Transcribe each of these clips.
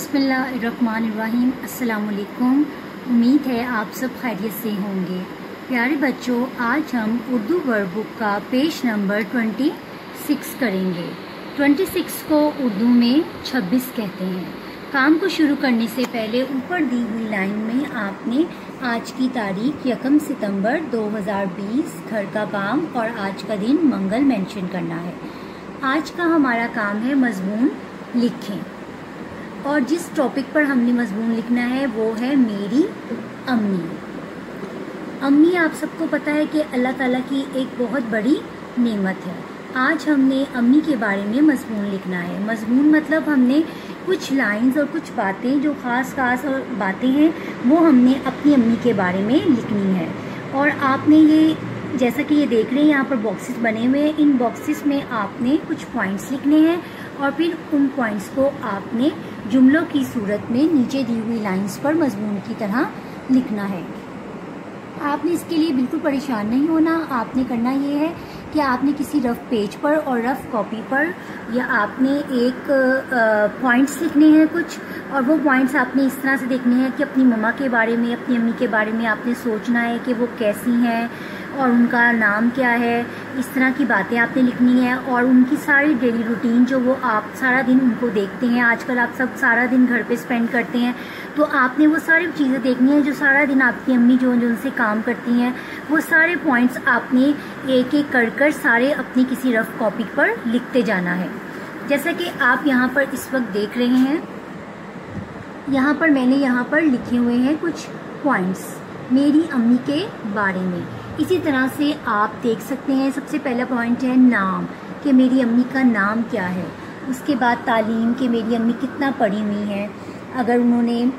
बिस्मिल्लाहिर्रहमानिर्रहीम। अस्सलाम वालेकुम। उम्मीद है आप सब खैरियत से होंगे। प्यारे बच्चों, आज हम उर्दू वर्ड बुक का पेज नंबर 26 करेंगे। 26 को उर्दू में 26 कहते हैं। काम को शुरू करने से पहले ऊपर दी हुई लाइन में आपने आज की तारीख 1 सितंबर 2020, घर का काम और आज का दिन मंगल मेंशन करना है। आज का हमारा काम है मजमून लिखें, और जिस टॉपिक पर हमने मजमून लिखना है वो है मेरी अम्मी। अम्मी आप सबको पता है कि अल्लाह ताला की एक बहुत बड़ी नेमत है। आज हमने अम्मी के बारे में मजमून लिखना है। मजमून मतलब हमने कुछ लाइंस और कुछ बातें जो ख़ास और बातें हैं वो हमने अपनी अम्मी के बारे में लिखनी है। और आपने ये जैसा कि ये देख रहे हैं यहाँ पर बॉक्सेस बने हुए हैं, इन बॉक्सेस में आपने कुछ पॉइंट्स लिखने हैं और फिर उन पॉइंट्स को आपने जुमलों की सूरत में नीचे दी हुई लाइंस पर मजमून की तरह लिखना है। आपने इसके लिए बिल्कुल परेशान नहीं होना। आपने करना ये है कि आपने किसी रफ पेज पर और रफ कॉपी पर या आपने एक पॉइंट्स लिखने हैं कुछ, और वो पॉइंट्स आपने इस तरह से देखने हैं कि अपनी मम्मा के बारे में, अपनी अम्मी के बारे में आपने सोचना है कि वो कैसी हैं और उनका नाम क्या है। इस तरह की बातें आपने लिखनी है और उनकी सारी डेली रूटीन जो वो आप सारा दिन उनको देखते हैं। आजकल आप सब सारा दिन घर पे स्पेंड करते हैं, तो आपने वो सारी चीज़ें देखनी है जो सारा दिन आपकी अम्मी जो उनसे काम करती हैं। वो सारे पॉइंट्स आपने एक एक कर सारे अपनी किसी रफ कॉपी पर लिखते जाना है। जैसा कि आप यहाँ पर इस वक्त देख रहे हैं, यहाँ पर मैंने यहाँ पर लिखे हुए हैं कुछ पॉइंट्स मेरी अम्मी के बारे में। इसी तरह से आप देख सकते हैं, सबसे पहला पॉइंट है नाम, कि मेरी अम्मी का नाम क्या है। उसके बाद तालीम, कि मेरी अम्मी कितना पढ़ी हुई है, अगर उन्होंने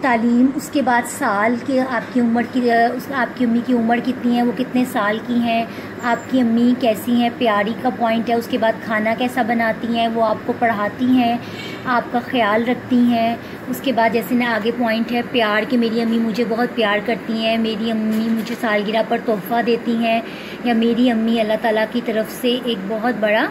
तालीम। उसके बाद साल के आपकी उम्र की, आपकी अम्मी की उम्र कितनी है, वो कितने साल की हैं, आपकी अम्मी कैसी हैं, प्यारी का पॉइंट है। उसके बाद खाना कैसा बनाती हैं, वो आपको पढ़ाती हैं, आपका ख्याल रखती हैं। उसके बाद जैसे ना आगे पॉइंट है प्यार, कि मेरी अम्मी मुझे बहुत प्यार करती हैं, मेरी अम्मी मुझे सालगिरह पर तोहफ़ा देती हैं, या मेरी अम्मी अल्लाह ताला की तरफ से एक बहुत बड़ा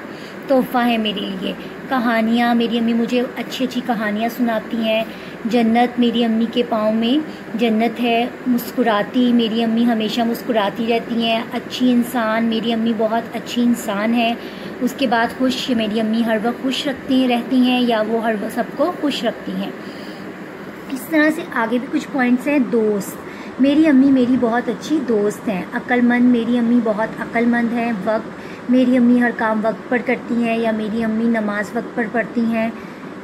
तोहफ़ा है मेरे लिए। कहानियाँ, मेरी अम्मी मुझे अच्छी अच्छी कहानियाँ सुनाती हैं। जन्नत, मेरी अम्मी के पाँव में जन्नत है। मुस्कुराती, मेरी अम्मी हमेशा मुस्कुराती रहती हैं। अच्छी इंसान, मेरी अम्मी बहुत अच्छी इंसान है। उसके बाद खुश, मेरी अम्मी हर वक्त खुश रहती हैं या वो हर वक्त सबको खुश रखती हैं। इस तरह से आगे भी कुछ पॉइंट्स हैं। दोस्त, मेरी अम्मी मेरी बहुत अच्छी दोस्त हैं। अक्लमंद, मेरी अम्मी बहुत अक्लमंद हैं। वक्त, मेरी अम्मी हर काम वक्त पर करती हैं या मेरी अम्मी नमाज वक्त पर पढ़ती हैं।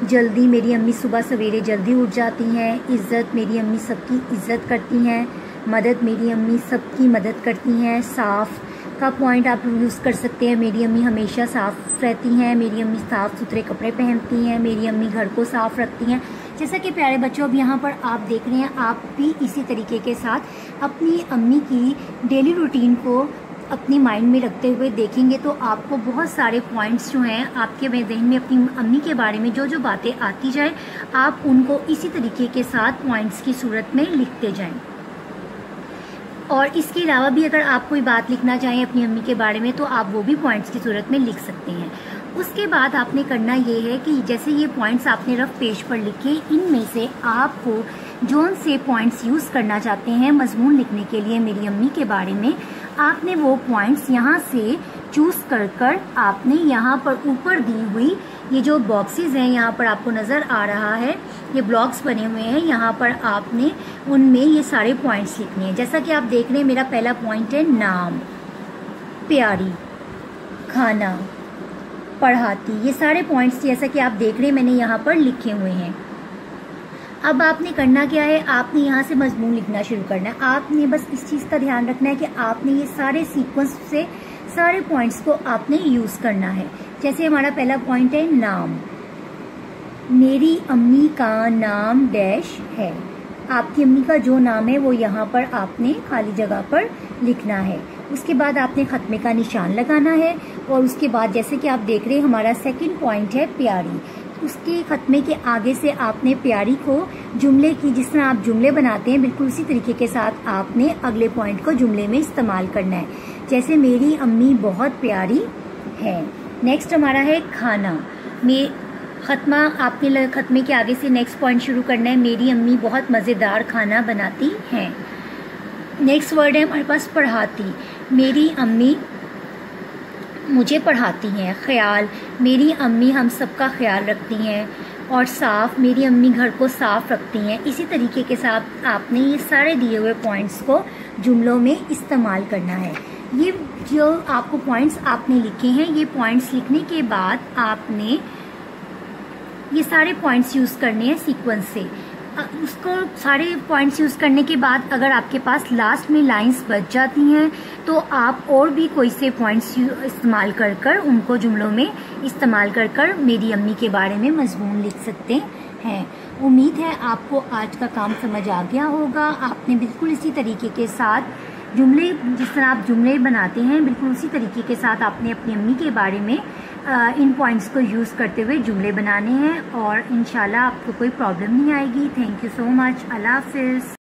जल्दी, मेरी अम्मी सुबह सवेरे जल्दी उठ जाती हैं। इज़्ज़त, मेरी अम्मी सबकी इज़्ज़त करती हैं। मदद, मेरी अम्मी सबकी मदद करती हैं। साफ़ का पॉइंट आप यूज़ कर सकते हैं, मेरी अम्मी हमेशा साफ़ रहती हैं, मेरी अम्मी साफ़ सुथरे कपड़े पहनती हैं, मेरी अम्मी घर को साफ़ रखती हैं। जैसा कि प्यारे बच्चों अब यहाँ पर आप देख रहे हैं, आप भी इसी तरीके के साथ अपनी अम्मी की डेली रूटीन को अपनी माइंड में रखते हुए देखेंगे तो आपको बहुत सारे पॉइंट्स जो हैं आपके जहन में अपनी अम्मी के बारे में जो जो बातें आती जाए, आप उनको इसी तरीके के साथ पॉइंट्स की सूरत में लिखते जाएं। और इसके अलावा भी अगर आप कोई बात लिखना चाहें अपनी अम्मी के बारे में तो आप वो भी पॉइंट्स की सूरत में लिख सकते हैं। उसके बाद आपने करना ये है कि जैसे ये पॉइंट्स आपने रफ पेज पर लिखे, इनमें से आपको जोन से पॉइंट्स यूज़ करना चाहते हैं मजमून लिखने के लिए मेरी अम्मी के बारे में, आपने वो पॉइंट्स यहाँ से चूज़ कर आपने यहाँ पर ऊपर दी हुई ये जो बॉक्सेस हैं यहाँ पर आपको नज़र आ रहा है, ये ब्लॉक्स बने हुए हैं, यहाँ पर आपने उनमें ये सारे पॉइंट्स लिखने हैं। जैसा कि आप देख रहे हैं, मेरा पहला पॉइंट है नाम, प्यारी, खाना, पढ़ाती। ये सारे पॉइंट्स जैसा कि आप देख रहे हैं मैंने यहाँ पर लिखे हुए हैं। अब आपने करना क्या है, आपने यहाँ से मजमून लिखना शुरू करना है। आपने बस इस चीज़ का ध्यान रखना है कि आपने ये सारे सीक्वेंस से सारे पॉइंट्स को आपने यूज़ करना है। जैसे हमारा पहला पॉइंट है नाम, मेरी अम्मी का नाम डैश है। आपकी अम्मी का जो नाम है वो यहाँ पर आपने खाली जगह पर लिखना है। उसके बाद आपने खत्मे का निशान लगाना है और उसके बाद जैसे कि आप देख रहे हैं हमारा सेकंड पॉइंट है प्यारी। उसके खत्मे के आगे से आपने प्यारी को जुमले की, जिस तरह आप जुमले बनाते हैं बिल्कुल उसी तरीके के साथ आपने अगले पॉइंट को जुमले में इस्तेमाल करना है। जैसे मेरी अम्मी बहुत प्यारी है। नेक्स्ट हमारा है खाना, ख़त्मे के आगे से नेक्स्ट पॉइंट शुरू करना है। मेरी अम्मी बहुत मज़ेदार खाना बनाती हैं। नेक्स्ट वर्ड है हमारे पास पढ़ाती। मेरी अम्मी मुझे पढ़ाती हैं। ख्याल, मेरी अम्मी हम सबका ख्याल रखती हैं। और साफ़, मेरी अम्मी घर को साफ़ रखती हैं। इसी तरीके के साथ आपने ये सारे दिए हुए पॉइंट्स को जुमलों में इस्तेमाल करना है। ये जो आपको पॉइंट्स आपने लिखे हैं, ये पॉइंट्स लिखने के बाद आपने ये सारे पॉइंट्स यूज़ करने हैं सीक्वेंस से। उसको सारे पॉइंट्स यूज़ करने के बाद अगर आपके पास लास्ट में लाइंस बच जाती हैं तो आप और भी कोई से पॉइंट्स इस्तेमाल कर उनको जुमलों में इस्तेमाल कर मेरी अम्मी के बारे में मजमून लिख सकते हैं। उम्मीद है आपको आज का काम समझ आ गया होगा। आपने बिल्कुल इसी तरीके के साथ जुमले, जिस तरह आप जुमले बनाते हैं, बिल्कुल उसी तरीके के साथ आपने अपनी अम्मी के बारे में इन पॉइंट्स को यूज़ करते हुए जुमले बनाने हैं और इंशाल्लाह आपको कोई प्रॉब्लम नहीं आएगी। Thank you so much. Allah हाफ़िज़।